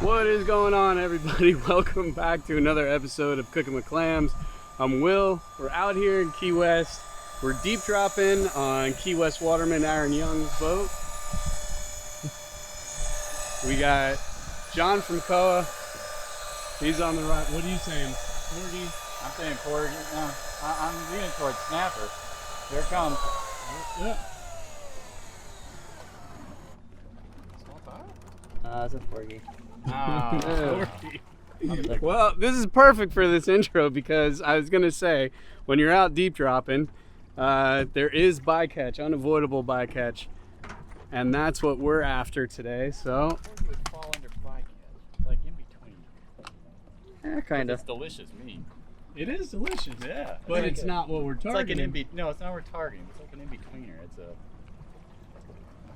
What is going on, everybody? Welcome back to another episode of Cooking with Clams. I'm Will. We're out here in Key West. We're deep dropping on Key West waterman Aaron Young's boat. We got John from Koah. He's on the right. What are you saying? Porgy? I'm saying Porgy. No, I'm leaning towards snapper. Here it comes. Yeah. It's a Porgy. Well, this is perfect for this intro because I was gonna say, when you're out deep dropping, there is bycatch, unavoidable bycatch, and that's what we're after today. So Porgy would fall under bycatch, like in between. Yeah, kind of. It's delicious meat. it is delicious. Yeah, But it's not what we're It's targeting. like an in no, it's not what we're targeting. It's like an in betweener. It's a, I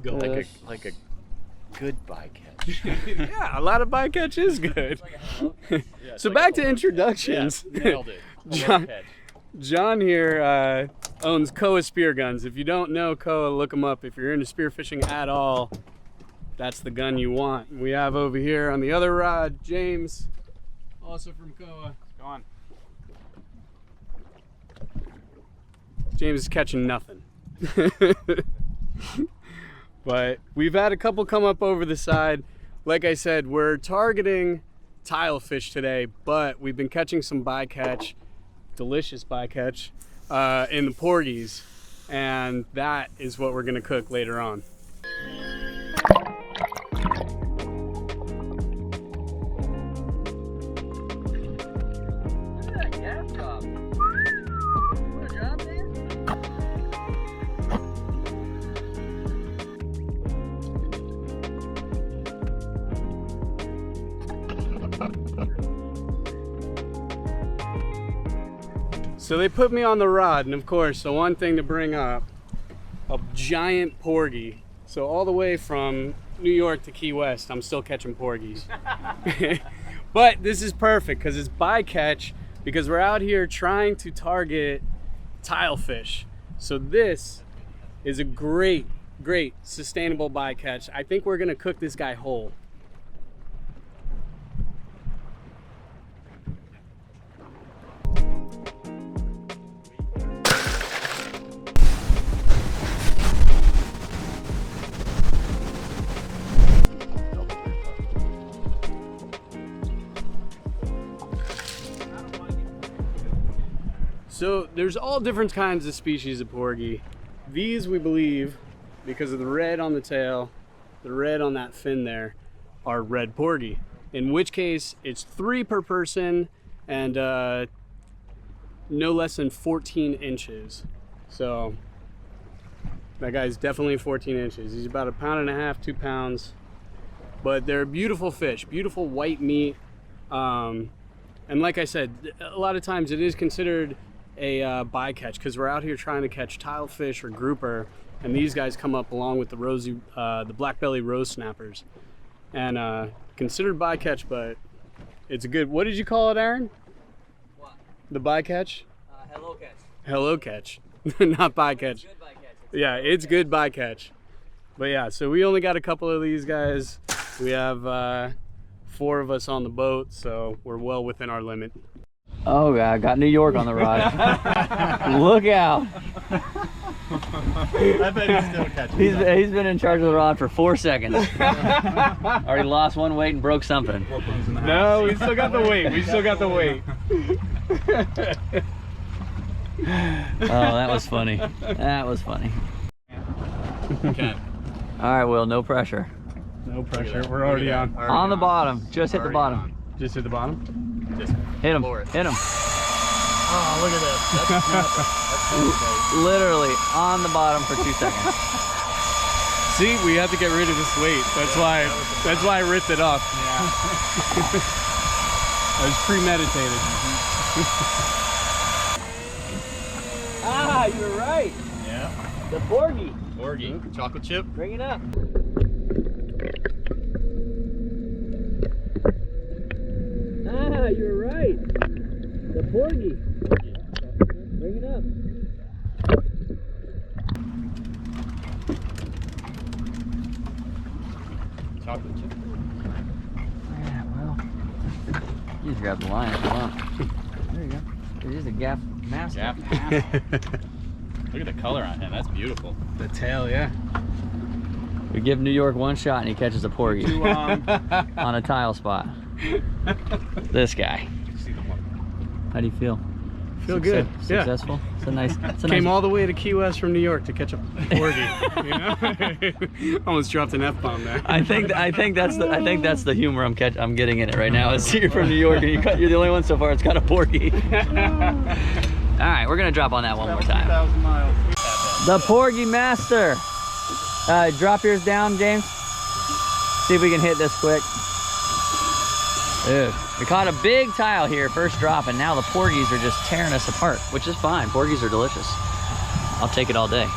don't know, like a good bycatch. Yeah, a lot of bycatch is good. Yeah, So like back a to hello introductions. catch. Yeah, nailed it. John- Catch. John here owns Koah Spearguns. If you don't know Koah, look them up. If you're into spearfishing at all, that's the gun you want. We have over here on the other rod, James, also from Koah. Go on. James is catching nothing. But we've had a couple come up over the side. Like I said, we're targeting tile fish today, but we've been catching some bycatch, delicious bycatch, in the Porgies, and that is what we're gonna cook later on. Look at that gas drop. What a job, man. So they put me on the rod, and of course, the one thing to bring up, a giant porgy. So all the way from New York to Key West, I'm still catching porgies. But this is perfect because it's bycatch, because we're out here trying to target tile fish. So this is a great sustainable bycatch. I think we're gonna cook this guy whole. So there's all different kinds of species of porgy. These, we believe, because of the red on the tail, the red on that fin there, are red porgy. In which case, it's 3 per person and no less than 14 inches. So that guy's definitely 14 inches. He's about 1.5 pounds, 2 pounds. But they're beautiful fish, beautiful white meat. And like I said, a lot of times it is considered a bycatch because we're out here trying to catch tile fish or grouper, and these guys come up along with the black belly rose snappers, and considered bycatch, but it's a good. What did you call it, Aaron? What? The bycatch? Hello, catch. Hello catch, not bycatch. Good bycatch. Yeah, it's good bycatch. But yeah, so we only got a couple of these guys. We have 4 of us on the boat, so we're well within our limit. Oh, God, I got New York on the rod. Look out. I bet he's still catching. He's been in charge of the rod for 4 seconds. Already lost one weight and broke something. No, we still got the weight. We still got the weight. Oh, that was funny. That was funny. Okay. All right, Will, no pressure. No pressure. We're already on. On the bottom. Just hit the bottom. Just hit the bottom. Just Hit him. Lower it. Hit him. Oh, look at this. That's snapper. Literally on the bottom for 2 seconds. See, we have to get rid of this weight. That's why I ripped it off. Yeah. It was premeditated. Ah, you're right. Yeah. The Porgy. Porgy. Chocolate chip. Bring it up. Ah, you're right. The Porgy. Bring it up. chocolate chip. Yeah, well, you just grab the line if you want. There you go. It is a gaff master. Gaff Look at the color on him. That's beautiful. The tail, yeah. We give New York one shot and he catches a porgy on a tile spot. This guy. How do you feel? Feel good. Yeah. Successful. It's a nice. Came all the way to Key West from New York to catch a porgy. You know? Almost dropped an F-bomb there. I think that's the humor I'm getting in it right now. Is you're from New York and you're the only one so far that's got a porgy. All right, we're gonna drop on that one more time. 2,000 miles. The Porgy Master. Drop yours down, James. See if we can hit this quick. Dude, we caught a big tile here, first drop, and now the porgies are just tearing us apart, which is fine. Porgies are delicious. I'll take it all day.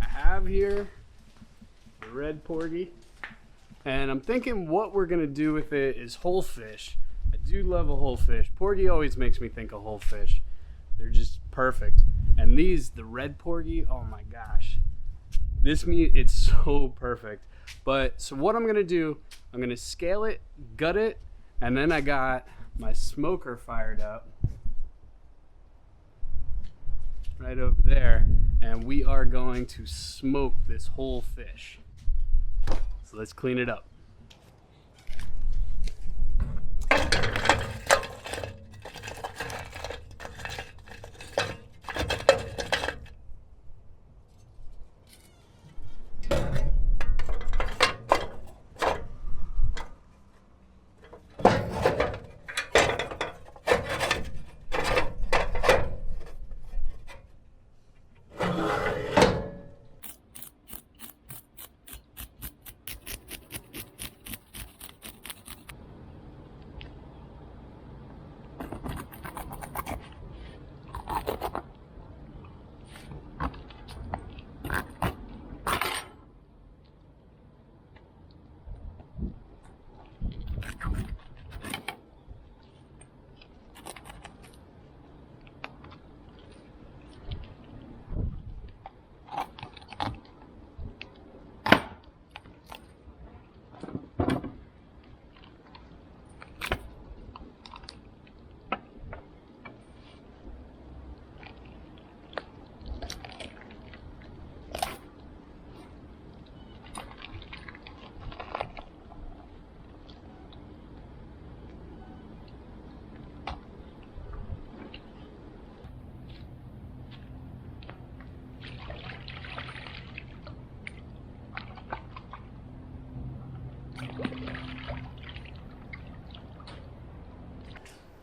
I have here the red porgy, and I'm thinking what we're gonna do with it is whole fish. I do love a whole fish. Porgy always makes me think of whole fish. They're just perfect. And these, the red porgy, oh my gosh. This meat, it's so perfect. But, so what I'm gonna do, I'm gonna scale it, gut it, and then I got my smoker fired up. Right over there. And we are going to smoke this whole fish. So let's clean it up.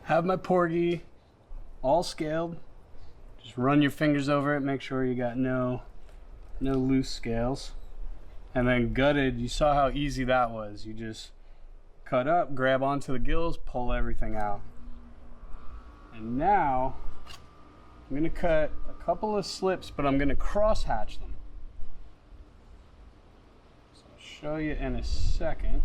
Have my porgy all scaled. Just run your fingers over it, make sure you got no loose scales. And then gutted, you saw how easy that was. You just cut up, grab onto the gills, pull everything out. And now I'm gonna cut a couple of slips, but I'm gonna cross hatch them. So I'll show you in a second.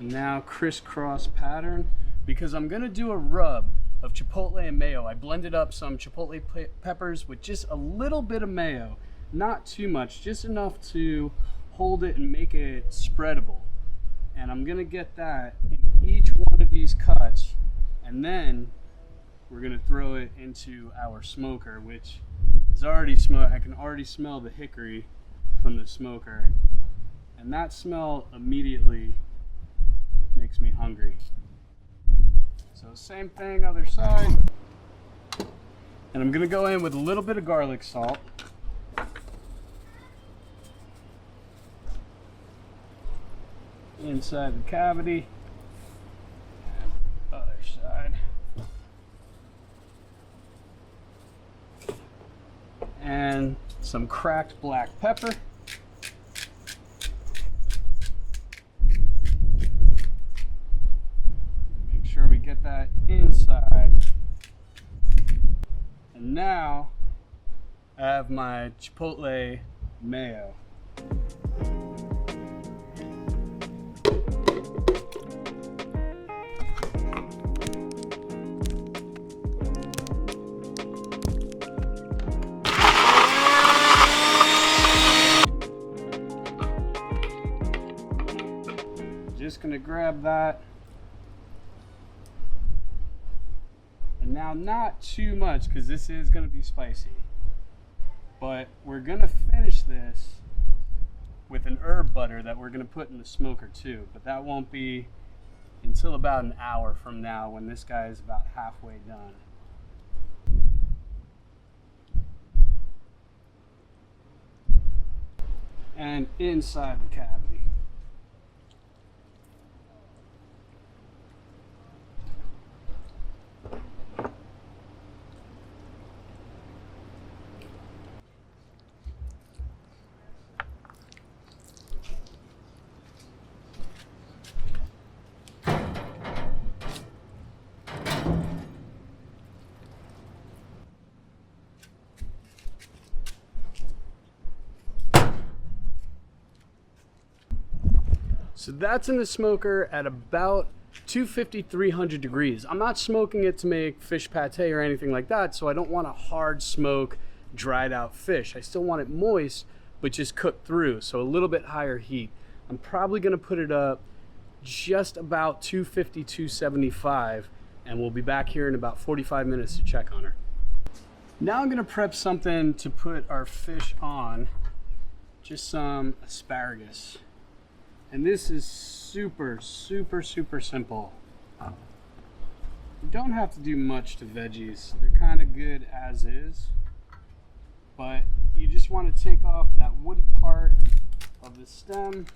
Now crisscross pattern, because I'm gonna do a rub of chipotle and mayo. I blended up some chipotle peppers with just a little bit of mayo, not too much, just enough to hold it and make it spreadable. And I'm gonna get that in each one of these cuts, and then we're gonna throw it into our smoker, which is already smoked. I can already smell the hickory from the smoker, and that smell immediately makes me hungry. So same thing, other side. And I'm gonna go in with a little bit of garlic salt. Inside the cavity. And other side. And some cracked black pepper. Get that inside. And now I have my chipotle mayo. gonna grab that. And now not too much, because this is gonna be spicy. But we're gonna finish this with an herb butter that we're gonna put in the smoker too. But that won't be until about an hour from now, when this guy is about halfway done. And inside the cavity. So that's in the smoker at about 250, 300 degrees. I'm not smoking it to make fish pate or anything like that, so I don't want a hard smoke, dried out fish. I still want it moist, but just cooked through, so a little bit higher heat. I'm probably gonna put it up just about 250, 275, and we'll be back here in about 45 minutes to check on her. Now I'm gonna prep something to put our fish on, just some asparagus. And this is super, super, super simple. You don't have to do much to veggies. They're kind of good as is. But you just want to take off that woody part of the stem.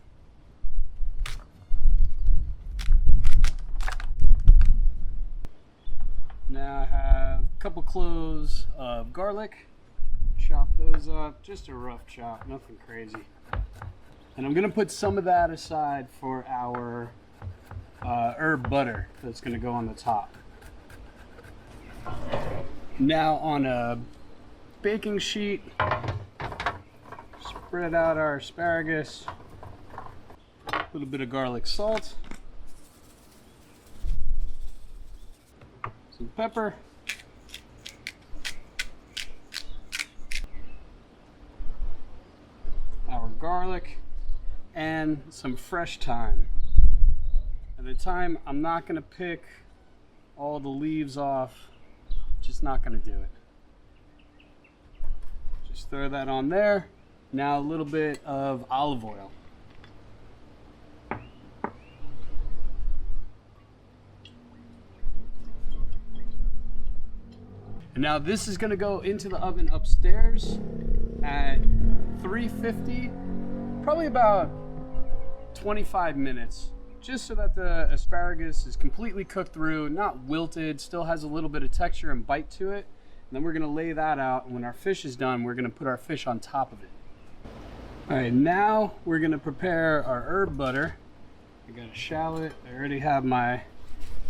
Now I have a couple cloves of garlic. Chop those up, just a rough chop, nothing crazy. And I'm gonna put some of that aside for our herb butter that's gonna go on the top. Now on a baking sheet, spread out our asparagus, a little bit of garlic salt, some pepper, our garlic, and some fresh thyme. At the thyme, I'm not gonna pick all the leaves off, just not gonna do it. Just throw that on there. Now a little bit of olive oil. And now this is gonna go into the oven upstairs at 350, probably about 25 minutes, just so that the asparagus is completely cooked through, not wilted, still has a little bit of texture and bite to it. And then we're gonna lay that out, and when our fish is done, we're gonna put our fish on top of it. All right, now we're gonna prepare our herb butter. I got a shallot. I already have my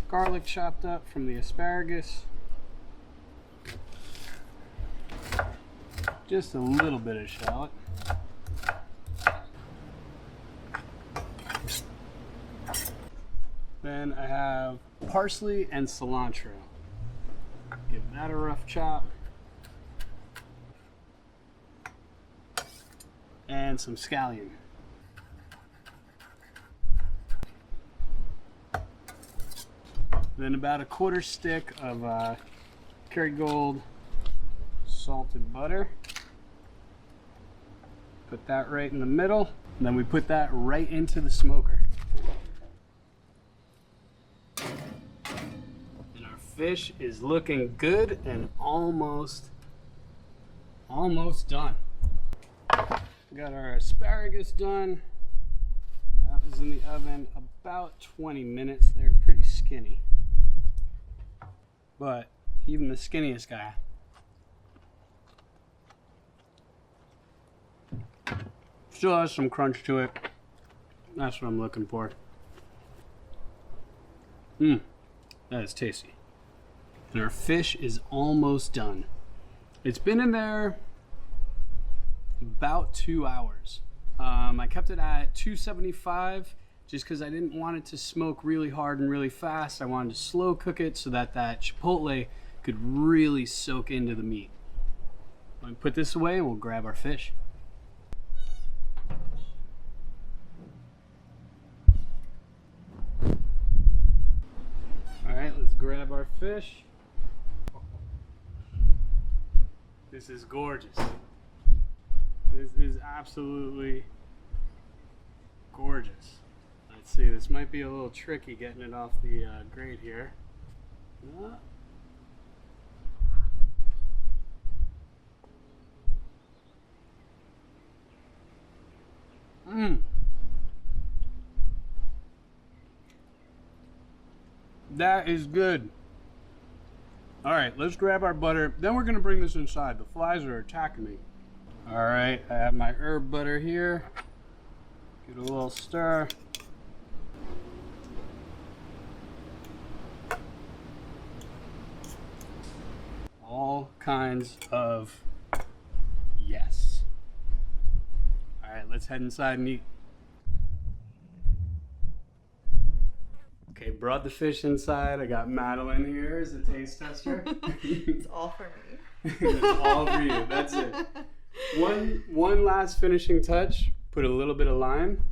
garlic chopped up from the asparagus. Just a little bit of shallot. Then I have parsley and cilantro. Give that a rough chop. And some scallion. Then about a quarter stick of Kerrygold salted butter. Put that right in the middle. And then we put that right into the smoker. And our fish is looking good and almost done. We got our asparagus done. That was in the oven about 20 minutes. They're pretty skinny. But even the skinniest guy still has some crunch to it. That's what I'm looking for. That is tasty. And our fish is almost done. It's been in there about 2 hours. I kept it at 275 just because I didn't want it to smoke really hard and really fast. I wanted to slow cook it so that that chipotle could really soak into the meat. I'll put this away and we'll grab our fish. fish. This is gorgeous. This is absolutely gorgeous. Let's see, this might be a little tricky getting it off the grate here. That is good. All right, let's grab our butter. Then we're gonna bring this inside. The flies are attacking me. All right, I have my herb butter here. Get a little stir. All kinds of yes. All right, let's head inside and eat. Okay, brought the fish inside. I got Madeline here as a taste tester. It's all for me. It's all for you. That's it. One last finishing touch. Put a little bit of lime.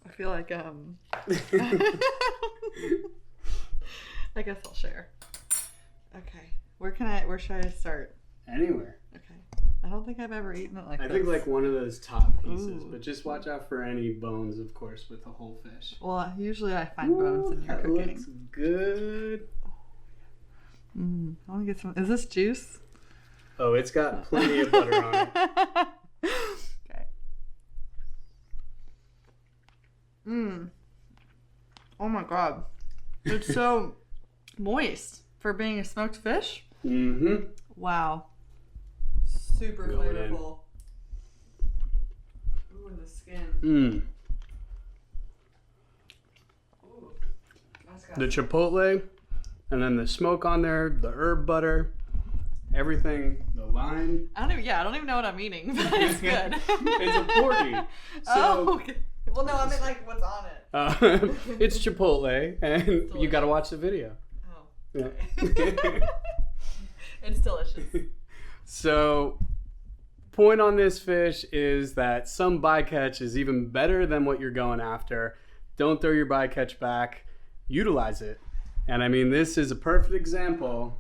I feel like I guess I'll share. Okay. Where should I start? Anywhere. Okay. I don't think I've ever eaten it like this. I think like one of those top pieces, Ooh. but just watch out for any bones, of course, with the whole fish. Well, usually I find bones in your That cooking. looks good. I want to get some. Is this juice? Oh, it's got plenty of butter on it. Okay. Oh my god. It's so moist for being a smoked fish. Mm-hmm. Wow. Super Going in. flavorful. Ooh, and the skin. Ooh, that's got The chipotle, and then the smoke on there, the herb butter, everything, the lime. I don't even know what I'm eating, but it's good. It's a Porgy. So, Oh, okay. Well, no, I mean like what's on it. it's chipotle, and you got to watch the video. Oh. Yeah. It's delicious. So, point on this fish is that some bycatch is even better than what you're going after. Don't throw your bycatch back. Utilize it. And I mean, this is a perfect example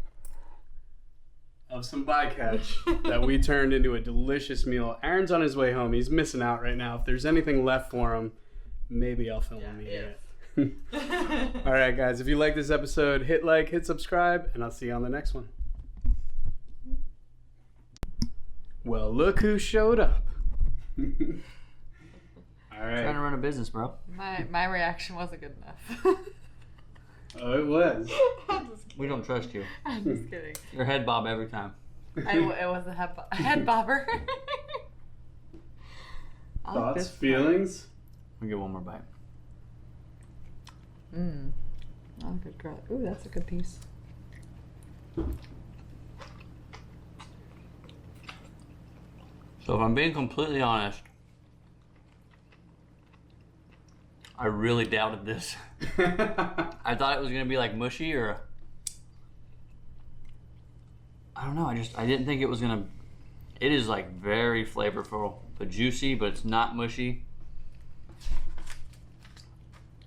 of some bycatch that we turned into a delicious meal. Aaron's on his way home. He's missing out right now. If there's anything left for him, maybe I'll film him eating it. All right, guys. If you like this episode, hit like, hit subscribe, and I'll see you on the next one. Well, look who showed up. All right. Trying to run a business, bro. My reaction wasn't good enough. Oh, it was. I'm just kidding. We don't trust you. I'm just kidding. Your head bob every time. It was a head bobber. I like Thoughts, this feelings? We'll get one more bite. part. Oh, good girl. Ooh, that's a good piece. So if I'm being completely honest, I really doubted this. I thought it was gonna be like mushy or I don't know. I didn't think it was gonna. It is like very flavorful, but juicy, but it's not mushy.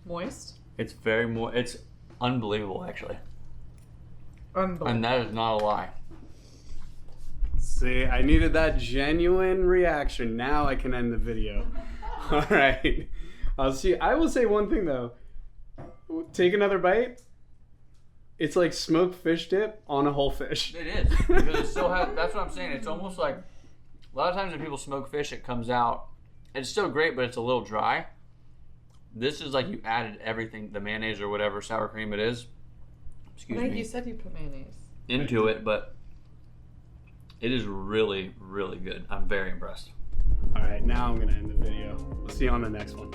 Moist. It's very more. It's unbelievable, actually, Unbelievable. and that is not a lie. See, I needed that genuine reaction. Now I can end the video. All right. I'll see. I will say one thing though. Take another bite. It's like smoked fish dip on a whole fish. It is because it still has. That's what I'm saying. It's almost like a lot of times when people smoke fish, it comes out. It's still great, but it's a little dry. This is like you added everything, the mayonnaise or whatever sour cream it is. Excuse Like me. you said, you put mayonnaise. Into it, but it is really, really good. I'm very impressed. All right, now I'm gonna end the video. We'll see you on the next one.